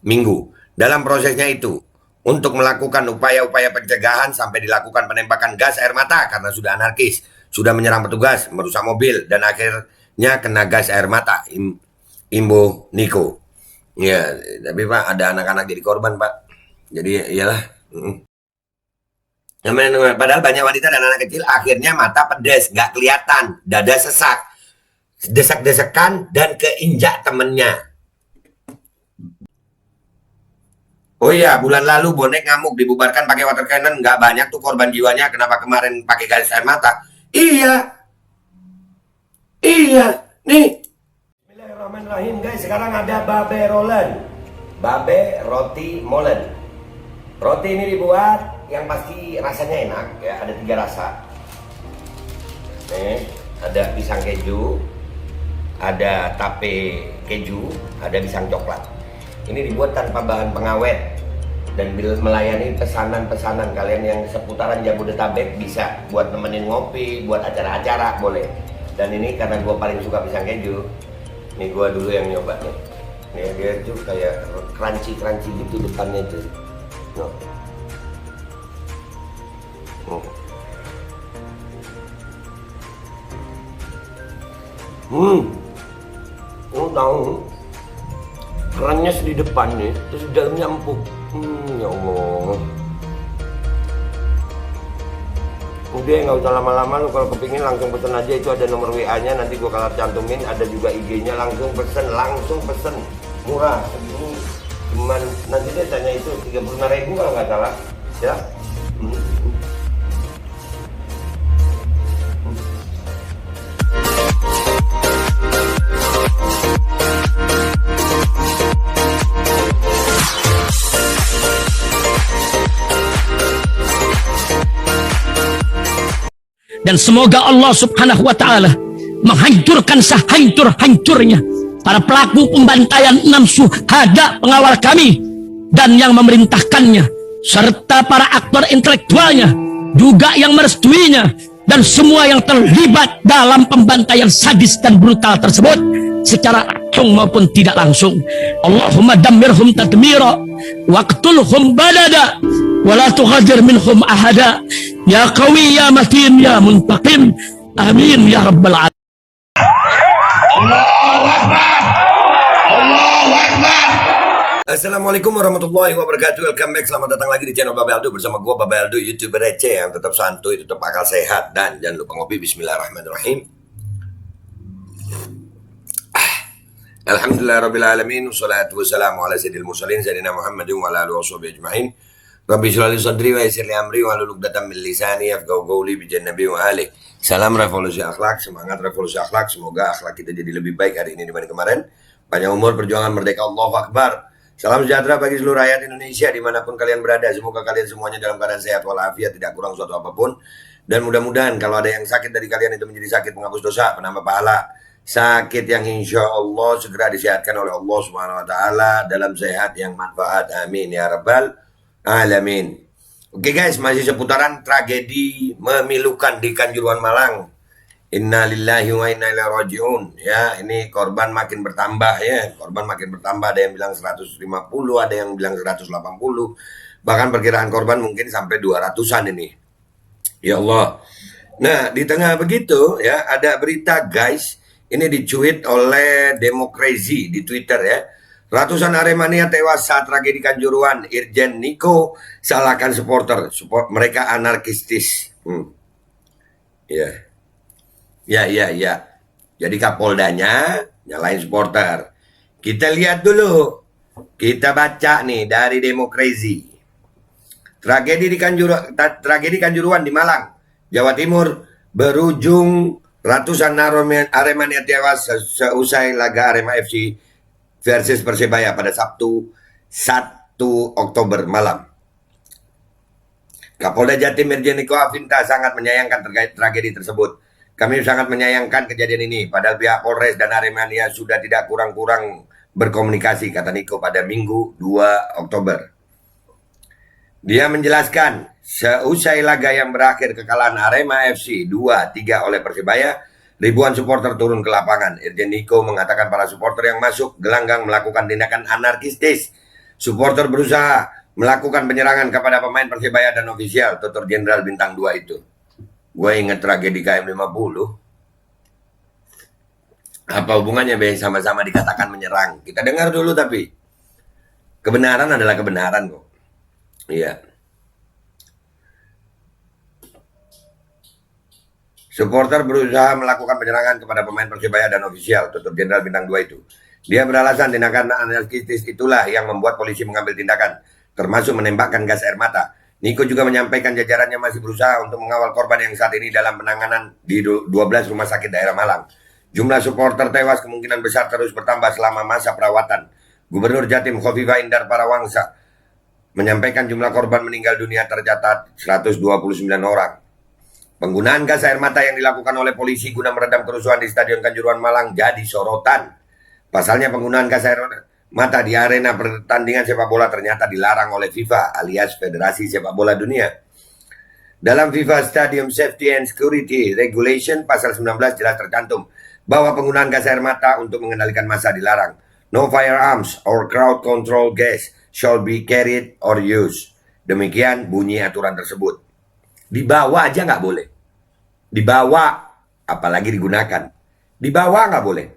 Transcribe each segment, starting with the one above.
Minggu. Dalam prosesnya itu, untuk melakukan upaya-upaya pencegahan sampai dilakukan penembakan gas air mata karena sudah anarkis, sudah menyerang petugas, merusak mobil, dan akhirnya kena gas air mata. Imbo Niko. Ya, tapi Pak, ada anak-anak jadi korban, Pak. Jadi, iyalah. Padahal banyak wanita dan anak kecil akhirnya mata pedes, nggak kelihatan, dada sesak, desak-desakan, dan keinjak temennya. Oh iya, bulan lalu bonek ngamuk dibubarkan pakai water cannon, nggak banyak tuh korban jiwanya. Kenapa kemarin pakai gas air mata? Iya, nih. Bismillahirrahmanirrahim guys. Sekarang ada babe rolen, babe roti molen. Roti ini dibuat yang pasti rasanya enak ya. Ada 3 rasa. Nih, ada pisang keju, ada tape keju, ada pisang coklat. Ini dibuat tanpa bahan pengawet dan melayani pesanan-pesanan kalian yang seputaran Jabodetabek. Bisa buat nemenin ngopi, buat acara-acara boleh. Dan ini karena gue paling suka pisang keju, nih gue dulu yang nyoba nih. Nih dia tuh kayak crunchy gitu depannya tuh. Tahu kerannya di depan nih, terus di dalamnya empuk. Ya Allah. Udah nggak usah lama-lama, lu kalau kepingin langsung pesen aja, itu ada nomor WA-nya, nanti gua kalau cantumin, ada juga IG-nya, langsung pesen, murah. Segini cuman nanti dia tanya itu 35.000 kalau nggak salah, ya. Dan semoga Allah subhanahu wa ta'ala menghancurkan sehancur-hancurnya para pelaku pembantaian 6 syuhada pengawal kami dan yang memerintahkannya, serta para aktor intelektualnya juga yang merestuinya, dan semua yang terlibat dalam pembantaian sadis dan brutal tersebut secara langsung maupun tidak langsung. Allahumma dammirhum tadmira waqtulhum badada wala tughadir minhum ahada ya qawi ya matin ya muntaqim amin ya rabbal alamin. Allahu Akbar. Allahu Akbar. Assalamualaikum warahmatullahi wabarakatuh. Welcome back, selamat datang lagi di channel Babe Aldo bersama gua Babe Aldo, YouTuber receh yang tetap santuy, tetap akal sehat, dan jangan lupa ngopi. Bismillahirrahmanirrahim. Alhamdulillahirabbil alamin, wassalatu wassalamu ala sayyidil mursalin sayyidina Muhammadin wa ala alihi washabihi ajmain. Rabbi shrah li sadri wa yassir li amri wa hlul 'uqdatam min lisani yafqahu qawli bi jannabi wa ali. Salam revolusi akhlak, semangat revolusi akhlak. Semoga akhlak kita jadi lebih baik hari ini dibanding kemarin. Panjang umur, perjuangan merdeka, Allahu Akbar. Salam sejahtera bagi seluruh rakyat Indonesia dimanapun kalian berada. Semoga kalian semuanya dalam keadaan sehat walafiat, tidak kurang suatu apapun. Dan mudah-mudahan kalau ada yang sakit dari kalian itu menjadi sakit penghapus dosa, penambah pahala. Sakit yang insya Allah segera disehatkan oleh Allah Subhanahu Wa Taala dalam sehat yang manfaat. Amin ya rabbal alamin. Oke guys, masih seputaran tragedi memilukan di Kanjuruhan Malang. Inna lillahi wa inna ilaihi rajiun. Ya, ini korban makin bertambah ya. Korban makin bertambah, ada yang bilang 150, ada yang bilang 180. Bahkan perkiraan korban mungkin sampai 200-an ini. Ya Allah. Nah, di tengah begitu ya, ada berita guys. Ini dicuit oleh Demokrasi di Twitter ya. Ratusan Aremania tewas saat tragedi Kanjuruhan. Irjen Niko salahkan supporter. Mereka anarkistis. Ya. Jadi Kapoldanya nyalain supporter. Kita lihat dulu. Kita baca nih dari Demokrasi. Tragedi Kanjuruhan di Malang, Jawa Timur berujung ratusan Aremania tewas seusai laga Arema FC versus Persebaya pada Sabtu 1 Oktober malam. Kapolda Jatim Irjen Niko Afinta sangat menyayangkan terkait tragedi tersebut. Kami sangat menyayangkan kejadian ini, padahal pihak Polres dan Aremania sudah tidak kurang-kurang berkomunikasi, kata Niko pada Minggu 2 Oktober. Dia menjelaskan, seusai laga yang berakhir kekalahan Arema FC 2-3 oleh Persebaya, Ribuan supporter turun ke lapangan. Irjen Niko mengatakan para supporter yang masuk gelanggang melakukan tindakan anarkistis. Supporter berusaha melakukan penyerangan kepada pemain Persebaya dan ofisial, tutur Jenderal Bintang 2 itu. Gue inget tragedi KM 50. Apa hubungannya Be? Sama-sama dikatakan menyerang. Kita dengar dulu tapi. Kebenaran adalah kebenaran kok. Iya. Supporter berusaha melakukan penyerangan kepada pemain Persebaya dan ofisial, tutur Jenderal Bintang 2 itu. Dia beralasan tindakan anarkistis itulah yang membuat polisi mengambil tindakan, termasuk menembakkan gas air mata. Niko juga menyampaikan jajarannya masih berusaha untuk mengawal korban yang saat ini dalam penanganan di 12 rumah sakit daerah Malang. Jumlah supporter tewas kemungkinan besar terus bertambah selama masa perawatan. Gubernur Jatim Khofifah Indar Parawangsa menyampaikan jumlah korban meninggal dunia tercatat 129 orang. Penggunaan gas air mata yang dilakukan oleh polisi guna meredam kerusuhan di Stadion Kanjuruhan Malang jadi sorotan. Pasalnya penggunaan gas air mata di arena pertandingan sepak bola ternyata dilarang oleh FIFA alias Federasi Sepak Bola Dunia. Dalam FIFA Stadium Safety and Security Regulation pasal 19 jelas tercantum bahwa penggunaan gas air mata untuk mengendalikan massa dilarang. No firearms or crowd control gas shall be carried or used. Demikian bunyi aturan tersebut. Dibawa aja nggak boleh. Dibawa, apalagi digunakan. Dibawa nggak boleh.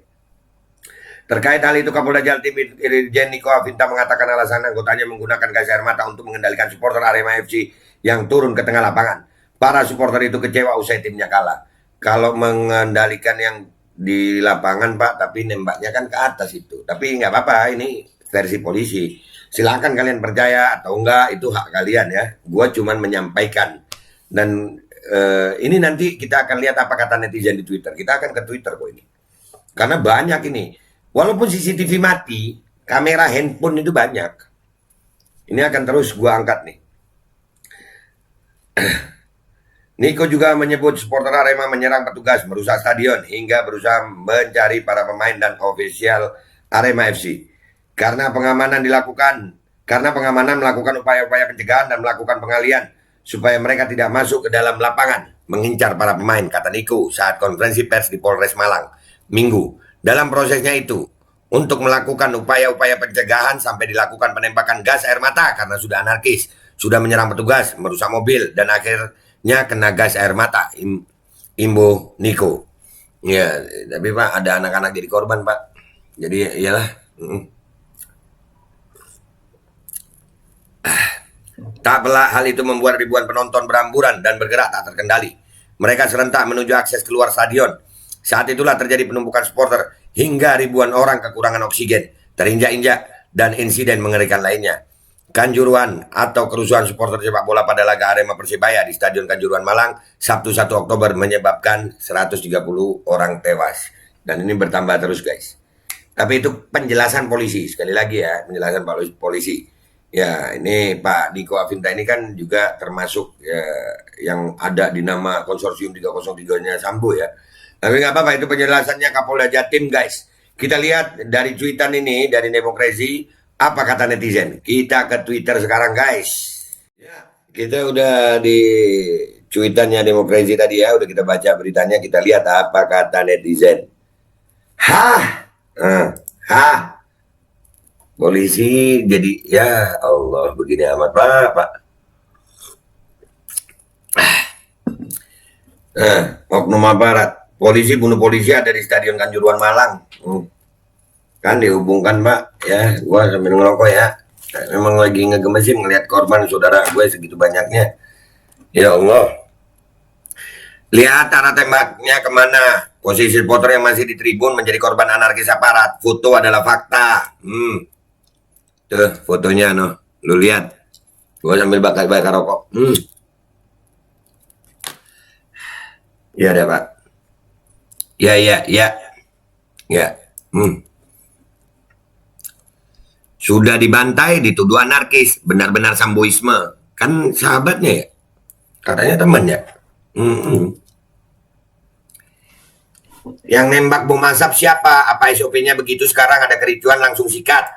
Terkait hal itu, Kapolda Jatim Irjen Niko Afinta mengatakan alasan anggotanya menggunakan gas air mata untuk mengendalikan supporter Arema FC yang turun ke tengah lapangan. Para supporter itu kecewa usai timnya kalah. Kalau mengendalikan yang di lapangan Pak, tapi nembaknya kan ke atas itu. Tapi nggak apa-apa, ini versi polisi. Silakan kalian percaya atau enggak, itu hak kalian ya. Gua cuman menyampaikan. Dan ini nanti kita akan lihat apa kata netizen di Twitter. Kita akan ke Twitter kok ini. Karena banyak ini. Walaupun CCTV mati, kamera handphone itu banyak. Ini akan terus gua angkat nih. Niko juga menyebut supporter Arema menyerang petugas, merusak stadion, hingga berusaha mencari para pemain dan ofisial Arema FC. Karena pengamanan melakukan upaya-upaya pencegahan dan melakukan pengalian supaya mereka tidak masuk ke dalam lapangan mengincar para pemain, kata Niko saat konferensi pers di Polres Malang Minggu. Dalam prosesnya itu, untuk melakukan upaya-upaya pencegahan sampai dilakukan penembakan gas air mata karena sudah anarkis, sudah menyerang petugas, merusak mobil, dan akhirnya kena gas air mata, imbuh Niko. Ya, tapi Pak, ada anak-anak jadi korban Pak. Jadi iyalah. Tak pelak hal itu membuat ribuan penonton beramburan dan bergerak tak terkendali. Mereka serentak menuju akses keluar stadion. Saat itulah terjadi penumpukan supporter hingga ribuan orang kekurangan oksigen, terinjak-injak, dan insiden mengerikan lainnya. Kanjuruhan atau kerusuhan supporter sepak bola pada laga Arema Persebaya di Stadion Kanjuruhan Malang Sabtu 1 Oktober menyebabkan 130 orang tewas. Dan ini bertambah terus guys. Tapi itu penjelasan polisi, sekali lagi ya, penjelasan polisi. Ya, ini Pak Niko Afinta ini kan juga termasuk ya, yang ada di nama konsorsium 303-nya Sambo ya. Tapi nggak apa-apa, itu penjelasannya Kapolda Jatim guys. Kita lihat dari tweetan ini, dari Demokrasi, apa kata netizen. Kita ke Twitter sekarang guys. Ya, kita udah di tweetannya Demokrasi tadi ya, udah kita baca beritanya, kita lihat apa kata netizen. Polisi jadi, ya Allah, begini amat Pak. Oknum aparat. Polisi bunuh polisi ada di Stadion Kanjuruhan Malang. Kan dihubungkan Pak, ya, gua sambil ngerokok ya. Memang lagi ngegemesin ngelihat korban saudara gue segitu banyaknya. Ya Allah. Lihat arah tembaknya kemana. Posisi supporter yang masih di tribun menjadi korban anarkis aparat. Foto adalah fakta. Tuh fotonya no, lu lihat. Gua sambil bakar rokok. Ya ada Pak. Ya. Sudah dibantai, dituduh anarkis, benar-benar samboisme. Kan sahabatnya ya, katanya temannya. Yang nembak bom asap siapa? Apa SOP-nya begitu? Sekarang ada kericuan langsung sikat.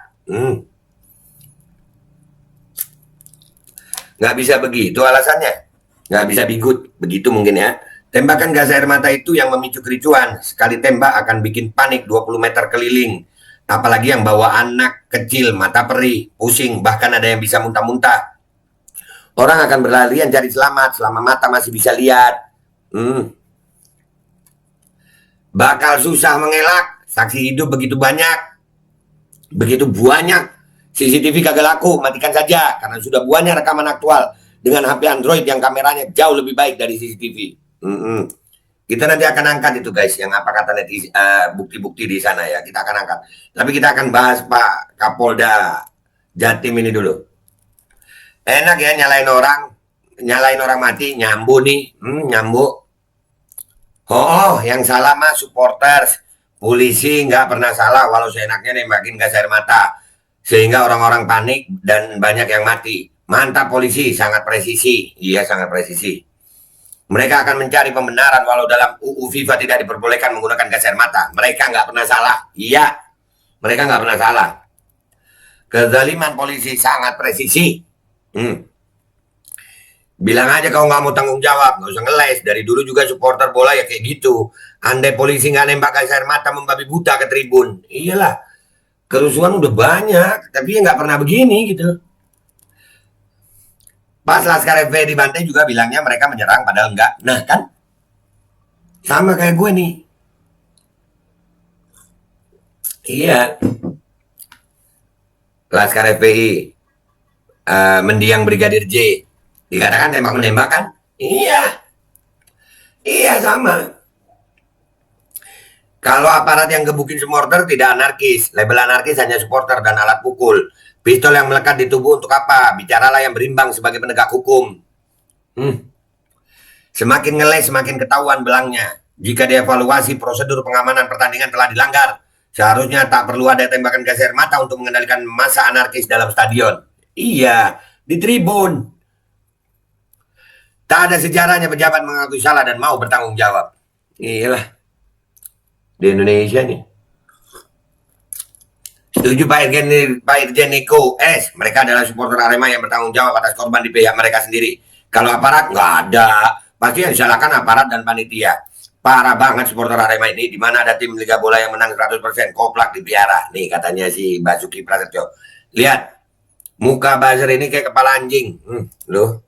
Nggak bisa begitu alasannya, nggak bisa begitu mungkin ya. Tembakan gas air mata itu yang memicu kericuan. Sekali tembak akan bikin panik 20 meter keliling. Apalagi yang bawa anak kecil, mata perih, pusing, bahkan ada yang bisa muntah-muntah. Orang akan berlarian cari selamat selama mata masih bisa lihat. Bakal susah mengelak. Saksi hidup begitu banyak. Begitu banyak. CCTV kagak laku, matikan saja. Karena sudah banyak rekaman aktual dengan HP Android yang kameranya jauh lebih baik dari CCTV. Kita nanti akan angkat itu guys, yang apa kata netizen, bukti-bukti di sana ya, kita akan angkat. Tapi kita akan bahas Pak Kapolda Jatim ini dulu. Enak ya nyalain orang mati, nyambu nih, nyambu. Yang salah mah supporters, polisi nggak pernah salah walau seenaknya nembakin gas air mata, sehingga orang-orang panik dan banyak yang mati. Mantap polisi, sangat presisi, iya sangat presisi. Mereka akan mencari pembenaran walau dalam UU FIFA tidak diperbolehkan menggunakan gas air mata. Mereka nggak pernah salah. Iya, mereka nggak pernah salah. Kezaliman polisi sangat presisi. Bilang aja kalau nggak mau tanggung jawab, nggak usah ngeles. Dari dulu juga supporter bola ya kayak gitu. Andai polisi nggak nembak gas air mata membabi buta ke tribun. Iyalah, kerusuhan udah banyak, tapi ya nggak pernah begini gitu. Pas Laskar FPI dibantai juga bilangnya mereka menyerang, padahal enggak. Nah kan, sama kayak gue nih. Iya. Laskar FPI, mendiang Brigadir J. Dikatakan tembak-menembak kan? Iya. Iya sama. Kalau aparat yang gebukin supporter tidak anarkis. Label anarkis hanya supporter dan alat pukul. Pistol yang melekat di tubuh untuk apa? Bicaralah yang berimbang sebagai penegak hukum. Semakin ngeles, semakin ketahuan belangnya. Jika dievaluasi prosedur pengamanan pertandingan telah dilanggar, seharusnya tak perlu ada tembakan gas air mata untuk mengendalikan massa anarkis dalam stadion. Iya, di tribun. Tak ada sejarahnya pejabat mengakui salah dan mau bertanggung jawab. Iyalah. Di Indonesia nih. Setuju Pak Irjen Niko S. Mereka adalah supporter Arema yang bertanggung jawab atas korban di pihak mereka sendiri. Kalau aparat nggak ada. Pasti yang disalahkan aparat dan panitia. Parah banget supporter Arema ini. Dimana ada tim Liga Bola yang menang 100% koplak dipiara. Nih katanya si Basuki Prasetyo. Lihat. Muka buzzer ini kayak kepala anjing. Loh.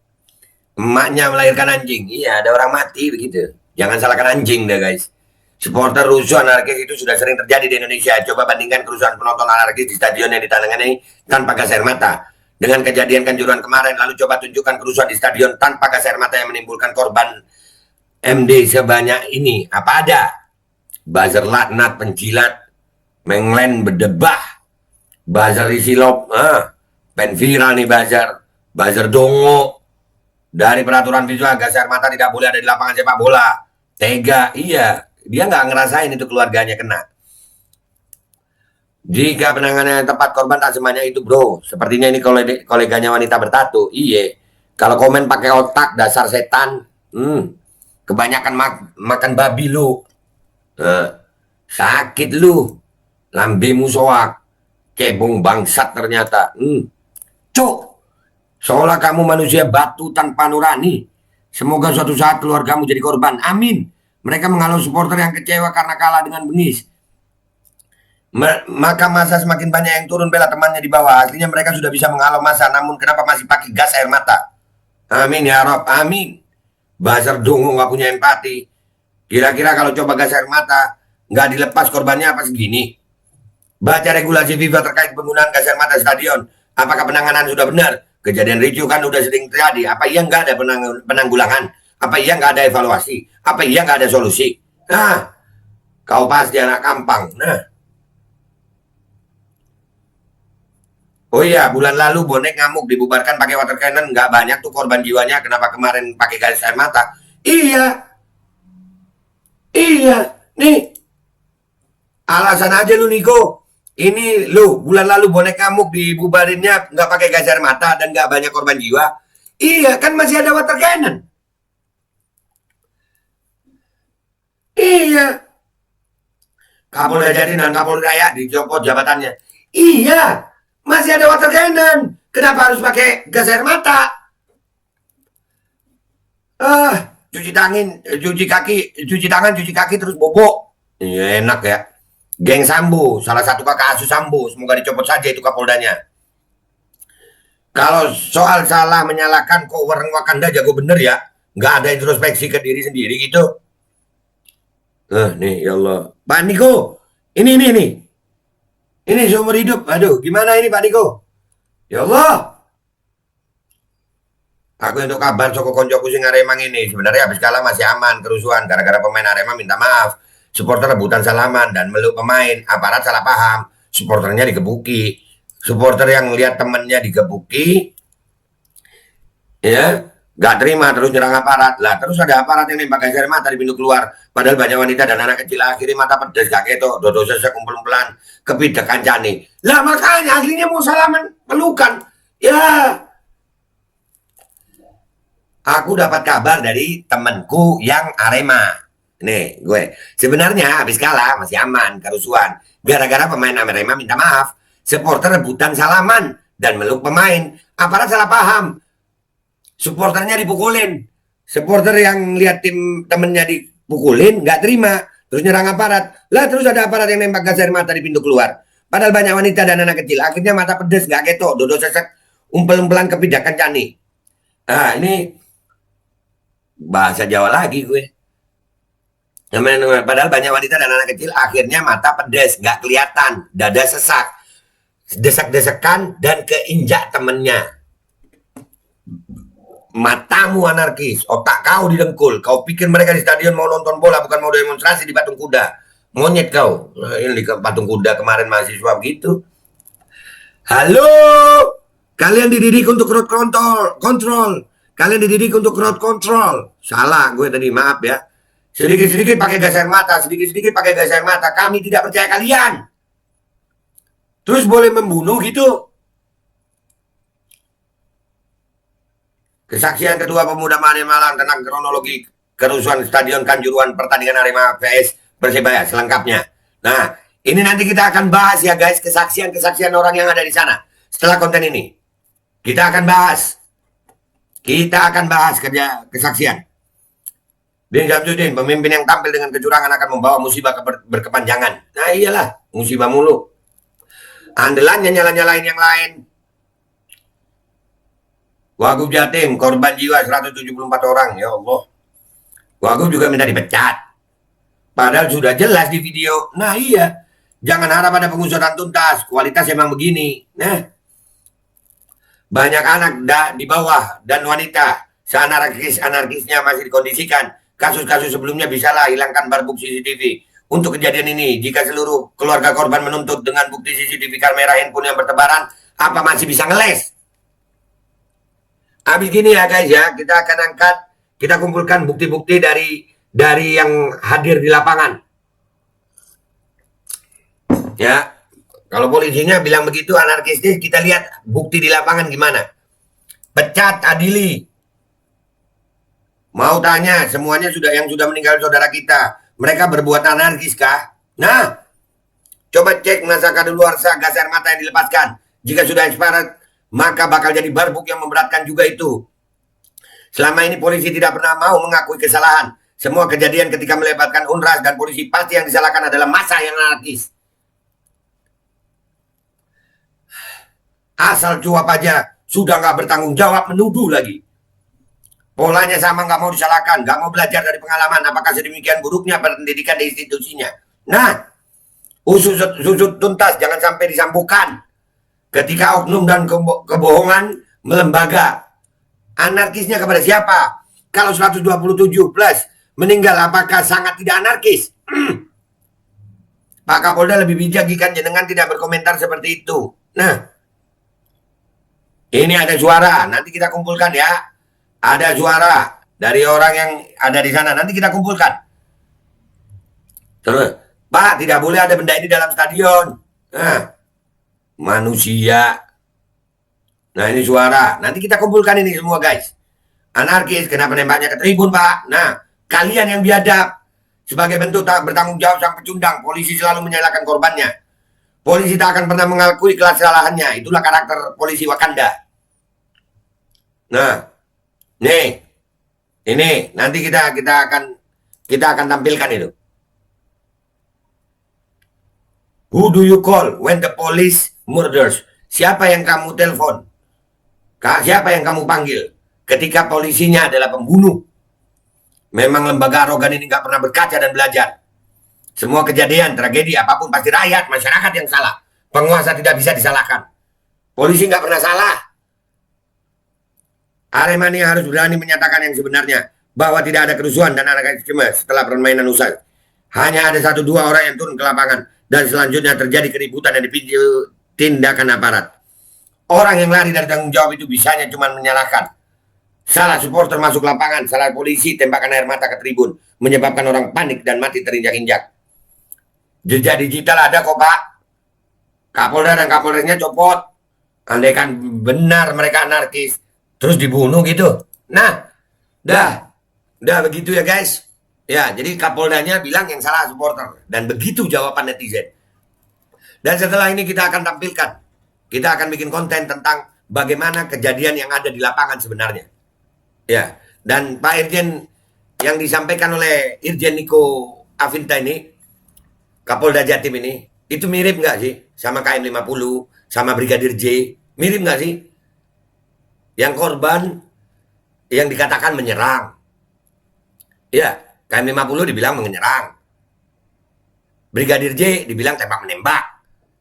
Emaknya melahirkan anjing. Iya ada orang mati begitu. Jangan salahkan anjing deh guys. Supporter rusuh anarkis itu sudah sering terjadi di Indonesia. Coba bandingkan kerusuhan penonton anarkis di stadion yang ditangani tanpa gas air mata dengan kejadian Kanjuruhan kemarin. Lalu coba tunjukkan kerusuhan di stadion tanpa gas air mata yang menimbulkan korban MD sebanyak ini. Apa ada? Buzzer laknat, penjilat, menglen berdebah, buzzer isilop, pen viral nih buzzer dongo. Dari peraturan visual gas air mata tidak boleh ada di lapangan sepak bola. Tega, iya. Dia nggak ngerasain itu keluarganya kena. Jika penanganan yang tepat korban tak sebanyak itu bro. Sepertinya ini koleganya wanita bertato. Iya. Kalau komen pakai otak dasar setan. Kebanyakan makan babi lu. Sakit lu. Lambemu soak. Cebong bangsat ternyata. Cuk. Seolah kamu manusia batu tanpa nurani. Semoga suatu saat keluargamu jadi korban. Amin. Mereka menghalau supporter yang kecewa karena kalah dengan bengis. Maka masa semakin banyak yang turun bela temannya di bawah. Artinya mereka sudah bisa menghalau masa. Namun kenapa masih pakai gas air mata? Amin ya Rob, amin. Buzzer dongo nggak punya empati. Kira-kira kalau coba gas air mata nggak dilepas korbannya apa segini? Baca regulasi FIFA terkait penggunaan gas air mata stadion. Apakah penanganan sudah benar? Kejadian ricu kan udah sering terjadi. Apa iya nggak ada penanggulangan? Apa iya nggak ada evaluasi? Apa iya nggak ada solusi? Nah, kau pasti anak kampang. Nah, oh iya, bulan lalu bonek ngamuk dibubarkan pakai water cannon. Nggak banyak tuh korban jiwanya. Kenapa kemarin pakai gas air mata? Iya, iya. Nih, alasan aja lu Niko. Ini lu bulan lalu bonek ngamuk dibubarinnya nggak pakai gas air mata dan nggak banyak korban jiwa. Iya, kan masih ada water cannon. Iya. Kapolda Jatim dan Kapolda Raya dicopot jabatannya. Iya. Masih ada water cannon. Kenapa harus pakai gas air mata? cuci tangan, cuci kaki terus bobo. Iya, enak ya. Geng Sambo, salah satu kakak asuh Sambo, semoga dicopot saja itu Kapoldanya. Kalau soal salah menyalahkan, kok orang Wakanda jago bener ya, nggak ada introspeksi ke diri sendiri gitu. Nih ya Allah, Pak Niko, ini seumur hidup, aduh, gimana ini Pak Niko? Ya Allah, aku untuk kabar Soko koncoku sing Arema ini sebenarnya habis kalah masih aman kerusuhan gara-gara pemain Arema minta maaf, supporter rebutan salaman dan meluk pemain, aparat salah paham, supporternya digebuki, supporter yang lihat temennya digebuki, ya nggak terima terus nyerang aparat lah, terus ada aparat yang nembak gas air mata di pintu keluar, padahal banyak wanita dan anak kecil akhirnya mata pedes gak ketok, dodo sesek kumpul-kumpulan kepidak kancane lah, makanya aslinya mau salaman pelukan ya. Aku dapat kabar dari temanku yang Arema. Nih, gue sebenarnya habis kalah masih aman kerusuhan. Gara-gara pemain Arema minta maaf, supporter rebutan salaman dan meluk pemain. Aparat salah paham. Supporternya dipukulin. Supporter yang lihat tim temennya dipukulin nggak terima, terus nyerang aparat. Lah terus ada aparat yang nembak gas air mata di pintu keluar. Padahal banyak wanita dan anak kecil. Akhirnya mata pedes nggak ketok, dodo sesek, umpel-umpelan kepidakan cani. Ah, ini bahasa Jawa lagi gue. Padahal banyak wanita dan anak kecil akhirnya mata pedes, nggak kelihatan, dada sesak, desek-desekan dan keinjak temennya. Matamu anarkis, otak kau didengkul. Kau pikir mereka di stadion mau nonton bola, bukan mau demonstrasi di Patung Kuda. Monyet kau. Ini di Patung Kuda kemarin mahasiswa begitu. Halo, kalian dididik untuk crowd control. Kalian dididik untuk crowd control. Salah gue tadi, maaf ya. Sedikit-sedikit pakai gas air mata, sedikit-sedikit pakai gas air mata. Kami tidak percaya kalian. Terus boleh membunuh gitu. Kesaksian kedua pemuda Malang tentang kronologi kerusuhan Stadion Kanjuruhan pertandingan Arema vs Persebaya selengkapnya. Nah, ini nanti kita akan bahas ya guys, kesaksian-kesaksian orang yang ada di sana. Setelah konten ini, kita akan bahas. Kerja kesaksian. Bin Syamsuddin, pemimpin yang tampil dengan kecurangan akan membawa musibah berkepanjangan. Nah iyalah, musibah mulu. Andalannya nyala-nyalain yang lain. Wagub Jatim, korban jiwa 174 orang. Ya Allah. Wagub juga minta dipecat. Padahal sudah jelas di video. Nah iya. Jangan harap ada pengusutan tuntas. Kualitas emang begini. Nah. Banyak anak di bawah dan wanita. Seanarkis-anarkisnya masih dikondisikan. Kasus-kasus sebelumnya bisalah hilangkan barbuk CCTV. Untuk kejadian ini, jika seluruh keluarga korban menuntut dengan bukti CCTV kamera handphone yang bertebaran, apa masih bisa ngeles? Habis gini ya guys ya, kita akan kita kumpulkan bukti-bukti dari yang hadir di lapangan. Ya, kalau polisinya bilang begitu anarkistis, kita lihat bukti di lapangan gimana. Pecat, adili. Mau tanya, semuanya yang sudah meninggal saudara kita, mereka berbuat anarkis kah? Nah, coba cek naskah kadaluarsa gas air mata yang dilepaskan. Jika sudah expired, maka bakal jadi barbuk yang memberatkan juga itu. Selama ini polisi tidak pernah mau mengakui kesalahan. Semua kejadian ketika melibatkan UNRAS dan polisi pasti yang disalahkan adalah massa yang anarkis. Asal cuap aja sudah nggak bertanggung jawab, menuduh lagi. Polanya sama, nggak mau disalahkan, nggak mau belajar dari pengalaman. Apakah sedemikian buruknya pendidikan di institusinya? Nah, usut tuntas, jangan sampai disambungkan. Ketika oknum dan kebohongan melembaga. Anarkisnya kepada siapa? Kalau 127 plus meninggal, apakah sangat tidak anarkis? Pak Kapolda lebih bijak jika jenengan tidak berkomentar seperti itu. Nah, ini ada suara, nanti kita kumpulkan ya. Ada suara dari orang yang ada di sana, nanti kita kumpulkan. Terus, Pak, tidak boleh ada benda ini dalam stadion. Nah, manusia. Nah ini suara. Nanti kita kumpulkan ini semua guys. Anarkis, kenapa nembaknya ke tribun Pak? Nah, kalian yang biadab. Sebagai bentuk tak bertanggung jawab sang pecundang, polisi selalu menyalahkan korbannya. Polisi tak akan pernah mengakui kesalahannya. Itulah karakter polisi Wakanda. Nah, nih. Ini nanti kita akan tampilkan itu. Who do you call when the police murders? Siapa yang kamu telepon? Siapa yang kamu panggil ketika polisinya adalah pembunuh? Memang lembaga arogan ini nggak pernah berkaca dan belajar. Semua kejadian, tragedi, apapun pasti rakyat, masyarakat yang salah. Penguasa tidak bisa disalahkan. Polisi nggak pernah salah. Aremania harus berani menyatakan yang sebenarnya, bahwa tidak ada kerusuhan dan anarkisme setelah permainan usai. Hanya ada 1-2 orang yang turun ke lapangan dan selanjutnya terjadi keributan dan dipicu tindakan aparat. Orang yang lari dari tanggung jawab itu bisanya cuma menyalahkan. Salah supporter masuk lapangan, salah polisi tembakan air mata ke tribun, menyebabkan orang panik dan mati terinjak-injak. Jejak digital ada kok Pak. Kapolda dan Kapolresnya copot. Andaikan benar mereka anarkis, terus dibunuh gitu. Nah, dah begitu ya guys. Ya, jadi Kapoldanya bilang yang salah supporter. Dan begitu jawaban netizen. Dan setelah ini kita akan tampilkan. Kita akan bikin konten tentang bagaimana kejadian yang ada di lapangan sebenarnya. Ya, dan Pak Irjen yang disampaikan oleh Irjen Niko Afinta ini, Kapolda Jatim ini, itu mirip nggak sih sama KM 50, sama Brigadir J? Mirip nggak sih? Yang korban yang dikatakan menyerang. Ya, KM 50 dibilang menyerang. Brigadir J dibilang tembak menembak.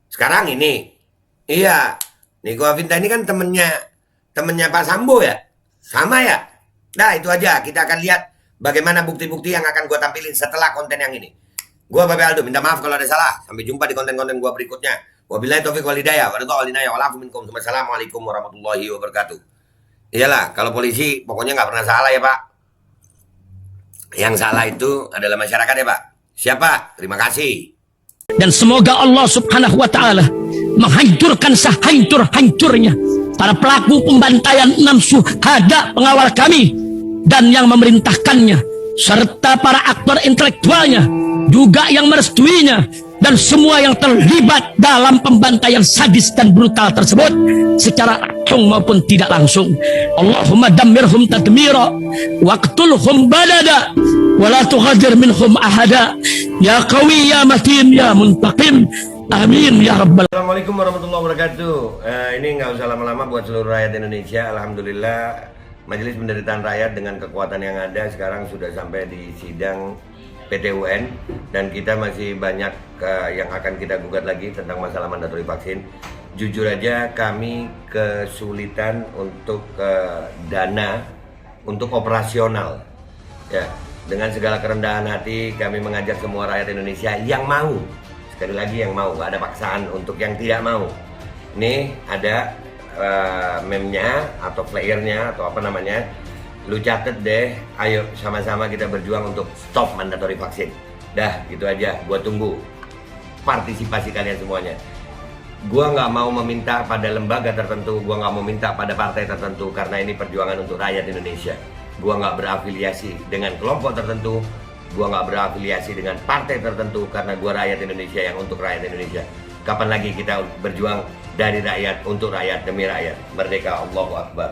Sekarang ini, iya, Niko Afinta ini kan temennya Pak Sambo ya, sama ya. Nah itu aja, kita akan lihat bagaimana bukti-bukti yang akan gue tampilin setelah konten yang ini. Gue Babe Aldo, minta maaf kalau ada salah. Sampai jumpa di konten-konten gue berikutnya. Wabillahi taufiq wal hidayah. Wassalamualaikum warahmatullahi wabarakatuh. Iyalah, kalau polisi pokoknya nggak pernah salah ya Pak. Yang salah itu adalah masyarakat ya Pak. Siapa? Terima kasih. Dan semoga Allah subhanahu wa ta'ala menghancurkan sehancur-hancurnya para pelaku pembantaian 6 syuhada pengawal kami dan yang memerintahkannya, serta para aktor intelektualnya juga yang merestuinya, dan semua yang terlibat dalam pembantaian sadis dan brutal tersebut secara langsung maupun tidak langsung. Allahumma dammirhum tadmira waqtulhum balada wala tughadir minhum ahada ya qawi ya matin ya muntaqim. Amin ya rabbal. Assalamualaikum warahmatullahi wabarakatuh. Ini nggak usah lama-lama buat seluruh rakyat Indonesia. Alhamdulillah Majelis Penderitaan Rakyat dengan kekuatan yang ada sekarang sudah sampai di sidang PT UN, dan kita masih banyak yang akan kita gugat lagi tentang masalah mandatori vaksin. Jujur aja kami kesulitan untuk dana untuk operasional. Ya, dengan segala kerendahan hati kami mengajak semua rakyat Indonesia yang mau, sekali lagi yang mau, gak ada paksaan untuk yang tidak mau. Nih ada meme-nya atau flyernya atau apa namanya. Lu catet deh, ayo sama-sama kita berjuang untuk stop mandatori vaksin. Dah, gitu aja, gua tunggu partisipasi kalian semuanya. Gua nggak mau meminta pada lembaga tertentu, gua nggak mau minta pada partai tertentu, karena ini perjuangan untuk rakyat Indonesia. Gua nggak berafiliasi dengan kelompok tertentu, gua nggak berafiliasi dengan partai tertentu, karena gua rakyat Indonesia yang untuk rakyat Indonesia. Kapan lagi kita berjuang dari rakyat untuk rakyat demi rakyat? Merdeka, Allahu Akbar.